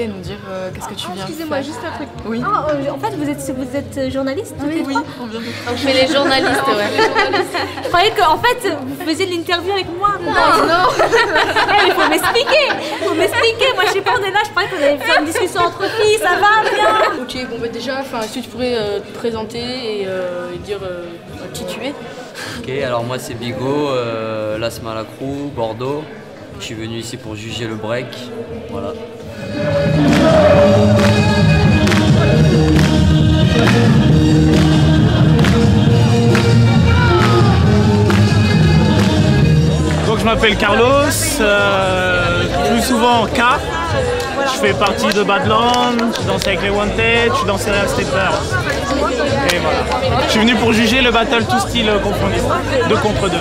Nous dire qu'est-ce que tu viens excusez-moi, faire. juste un truc. Oui. En fait, vous êtes journaliste? Oui, on vient de... On fait les journalistes, ouais. Je croyais qu'en fait, vous faisiez l'interview avec moi. Non. Il faut m'expliquer. Moi, je sais pas, on est là, je croyais qu'on allait faire une discussion entre filles, ça va bien. Ok, bon bah déjà, est-ce que tu pourrais te présenter et dire qui tu es? Ok, alors moi c'est Bigot, Las Malacrou, Bordeaux. Je suis venu ici pour juger le break. Voilà. Donc je m'appelle Carlos, plus souvent K. Je fais partie de Badland, je danse avec les Wanted, je suis dans Serial Steppers. Et voilà. Je suis venu pour juger le battle tout style confondu, 2 contre 2.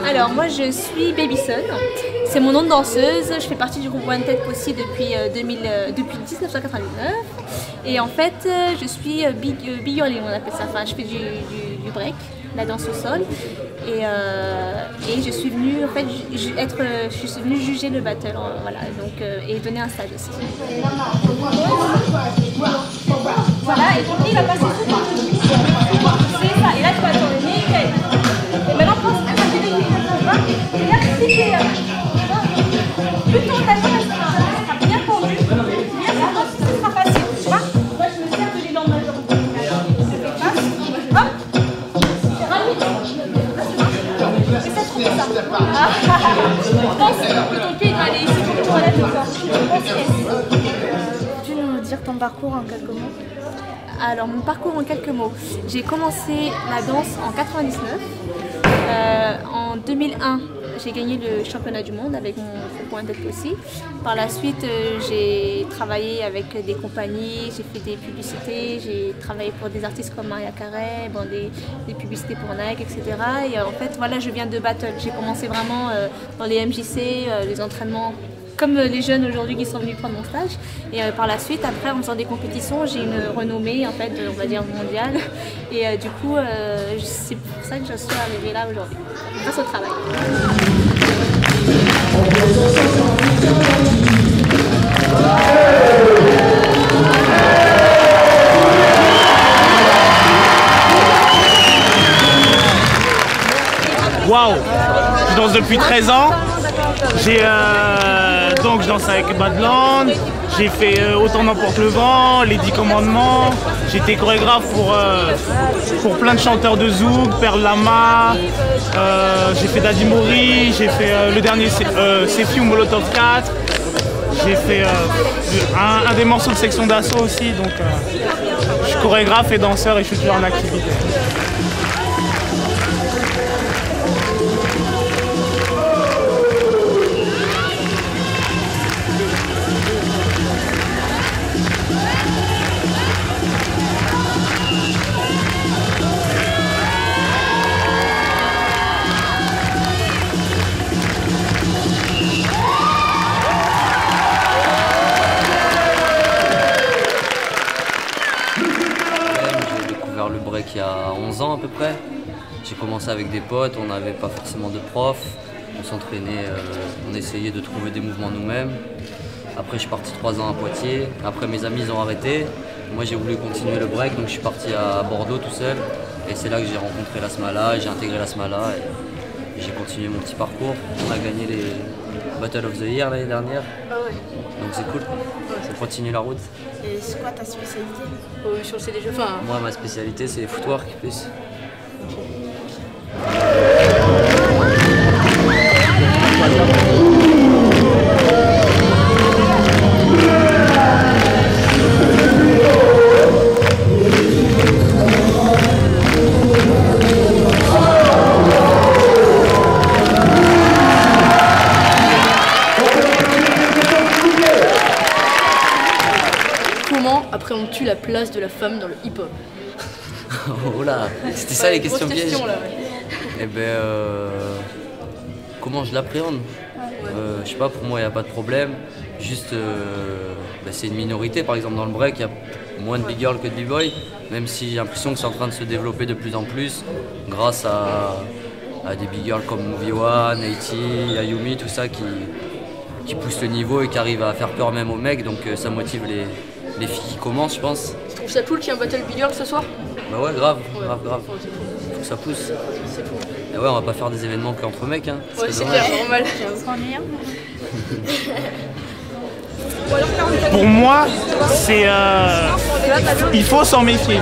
Alors, moi, je suis Baby Sun. C'est mon nom de danseuse. Je fais partie du groupe Wanted aussi depuis 1999. Et en fait, je suis big girlie, on appelle ça. Enfin, je fais du break, la danse au sol. Et je suis venue en fait je suis venue juger le battle, voilà, donc et donner un stage aussi. Voilà, et donc il va passer tout le temps. C'est ça, et là tu vas tourner nickel. Et maintenant pense à côté de lui, tu vois, et là c'est plus ton talon sera bien tendu, bien tendu, ce sera facile, tu vois. Moi je me sers de l'élan de ma jambe. Je fais face, hop, je ramène. Et ça trouve ça. Je pense que ton pied doit aller ici, tu relèves le corps. Peux-tu nous dire ton parcours en quelques mots? Alors mon parcours en quelques mots. J'ai commencé la danse en 99. En 2001, j'ai gagné le championnat du monde avec mon groupe Wanted aussi. Par la suite, j'ai travaillé avec des compagnies, j'ai fait des publicités, j'ai travaillé pour des artistes comme Maria Carey, bon, des publicités pour Nike, etc. Et en fait, voilà, je viens de battle. J'ai commencé vraiment dans les MJC, les entraînements, comme les jeunes aujourd'hui qui sont venus prendre mon stage. Et par la suite, après, en faisant des compétitions, j'ai une renommée, en fait, on va dire mondiale. Et du coup, c'est pour ça que je suis arrivée là aujourd'hui, grâce au travail. Waouh! Je danse depuis 13 ans. Donc je danse avec Badland, j'ai fait Autant n'emporte le vent, les 10 commandements, j'étais chorégraphe pour plein de chanteurs de zouk, Perle Lama, j'ai fait Daddy Mori, j'ai fait le dernier Sefi ou Molotov 4, j'ai fait un des morceaux de Section d'Assaut aussi, donc je suis chorégraphe et danseur et je suis toujours en activité. Le break il y a 11 ans à peu près. J'ai commencé avec des potes, on n'avait pas forcément de prof. On s'entraînait, on essayait de trouver des mouvements nous-mêmes. Après, je suis parti 3 ans à Poitiers. Après, mes amis ils ont arrêté. Moi, j'ai voulu continuer le break, donc je suis parti à Bordeaux tout seul. Et c'est là que j'ai rencontré la Smala, j'ai intégré la Smala et j'ai continué mon petit parcours. On a gagné les Battle of the Year l'année dernière. Ah ouais. Donc c'est cool, on continue la route. Et c'est quoi ta spécialité? Sur le CDG, enfin. Moi, ma spécialité, c'est footwork plus. Comment appréhendes-tu la place de la femme dans le hip-hop? Oh là, c'était ça les questions Grosse pièges. question, là, ouais. Eh ben, comment je l'appréhende? Je sais pas, pour moi il n'y a pas de problème. Juste, c'est une minorité. Par exemple dans le break, il y a moins de big girls que de b-boy. Même si j'ai l'impression que c'est en train de se développer de plus en plus grâce à des big girls comme Movie One, Haiti, Ayumi, tout ça qui poussent le niveau et qui arrivent à faire peur même aux mecs. Donc ça motive les filles qui commencent, je pense. Tu trouves ça cool qu'il y ait un battle big girl ce soir? Bah ouais, grave, Ouais. grave. Ouais, c'est cool. Faut que ça pousse. C'est cool. Et ouais, on va pas faire des événements qu'entre mecs. Hein. Ouais, c'est dommage. clair, normal. Pour moi, c'est il faut s'en méfier.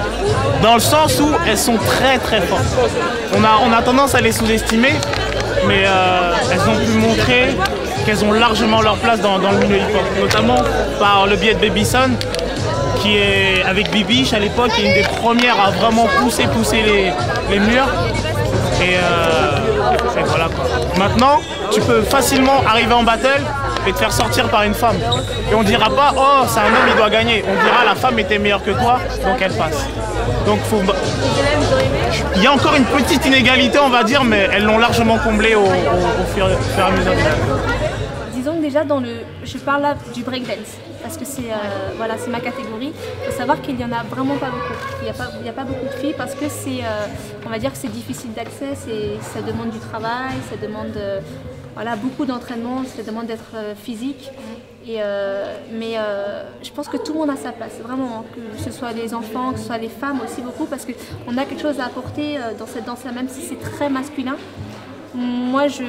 Dans le sens où elles sont très très fortes. On a tendance à les sous-estimer, mais elles ont pu montrer qu'elles ont largement leur place dans le milieu hip-hop, notamment par le biais de Baby Son, qui est avec Bibiche à l'époque, qui est une des premières à vraiment pousser les murs. Et voilà quoi. Maintenant, tu peux facilement arriver en battle et te faire sortir par une femme. Et on dira pas, oh c'est un homme, il doit gagner. On dira, la femme était meilleure que toi, donc elle passe. Donc il y a encore une petite inégalité, on va dire, mais elles l'ont largement comblée au fur et à mesure. Disons que déjà je parle là du breakdance parce que c'est voilà, c'est ma catégorie. Il faut savoir qu'il n'y en a vraiment pas beaucoup. Il n'y a pas beaucoup de filles parce que c'est, on va dire que c'est difficile d'accès, ça demande du travail, ça demande voilà, beaucoup d'entraînement, ça demande d'être physique. Mais je pense que tout le monde a sa place, vraiment, que ce soit les enfants, que ce soit les femmes aussi beaucoup, parce qu'on a quelque chose à apporter dans cette danse-là, même si c'est très masculin. Moi, je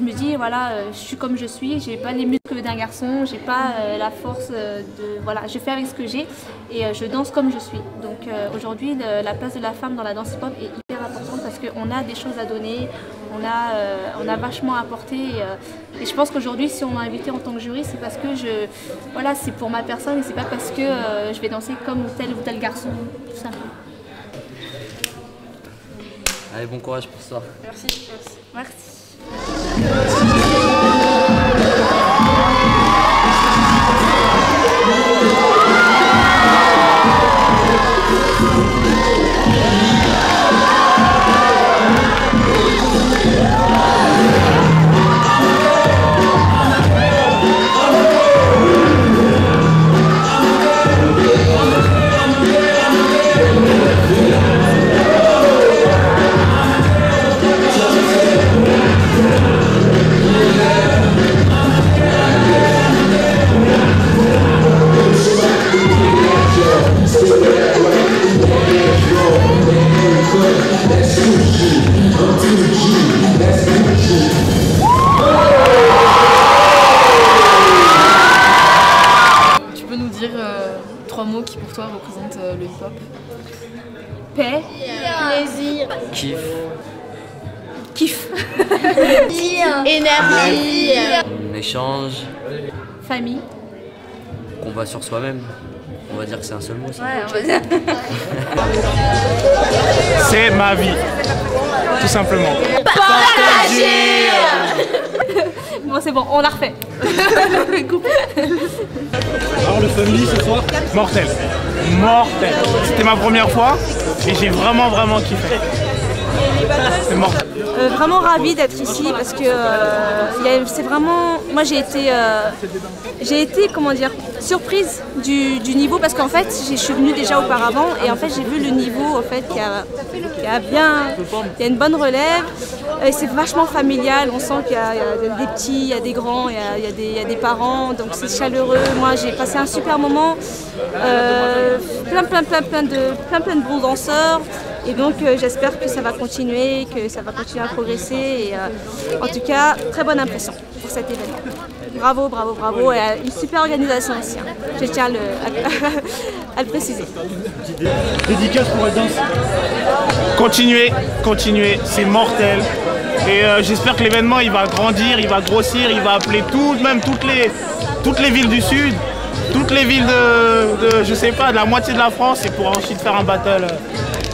me dis, voilà, je suis comme je suis, j'ai pas les muscles d'un garçon, j'ai pas la force de... Voilà, je fais avec ce que j'ai et je danse comme je suis. Donc aujourd'hui, la place de la femme dans la danse hip-hop est hyper importante parce qu'on a des choses à donner, on a vachement à apporter. Et je pense qu'aujourd'hui, si on m'a invité en tant que jury, c'est parce que voilà, c'est pour ma personne et c'est pas parce que je vais danser comme ou tel garçon, tout simplement. Allez, bon courage pour ça. Merci. Tu peux nous dire 3 mots qui pour toi représentent le hip-hop? Paix, Plaisir. kiff, Énergie. Échange, famille. combat sur soi-même. On va dire que c'est un seul mot ça. Ouais, on va dire. C'est ma vie, tout simplement. Bon, c'est bon, on l'a refait. Alors le family ce soir, mortel. C'était ma première fois et j'ai vraiment kiffé. c'est mort. Vraiment ravie d'être ici parce que c'est vraiment... Moi j'ai été comment dire, surprise du niveau parce qu'en fait je suis venue déjà auparavant et en fait j'ai vu le niveau en fait il y a une bonne relève. C'est vachement familial, on sent qu'il y a des petits, il y a des grands, il y a des parents, donc c'est chaleureux. Moi j'ai passé un super moment, plein de bons danseurs et donc j'espère que ça va continuer, à progresser et en tout cas très bonne impression pour cet événement. Bravo, bravo, bravo et une super organisation aussi, hein. Je tiens à le préciser. Dédicace pour la danse. Continuez, c'est mortel. Et j'espère que l'événement il va grandir, il va grossir, il va appeler toutes les villes du Sud, toutes les villes je sais pas, de la moitié de la France et pour ensuite faire un battle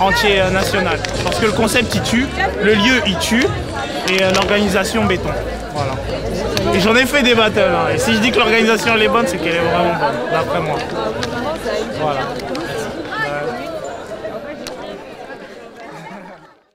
entier national. Parce que le concept il tue, le lieu il tue et l'organisation béton. Voilà. Et j'en ai fait des battles, hein. Et si je dis que l'organisation elle est bonne, c'est qu'elle est vraiment bonne, d'après moi. Voilà.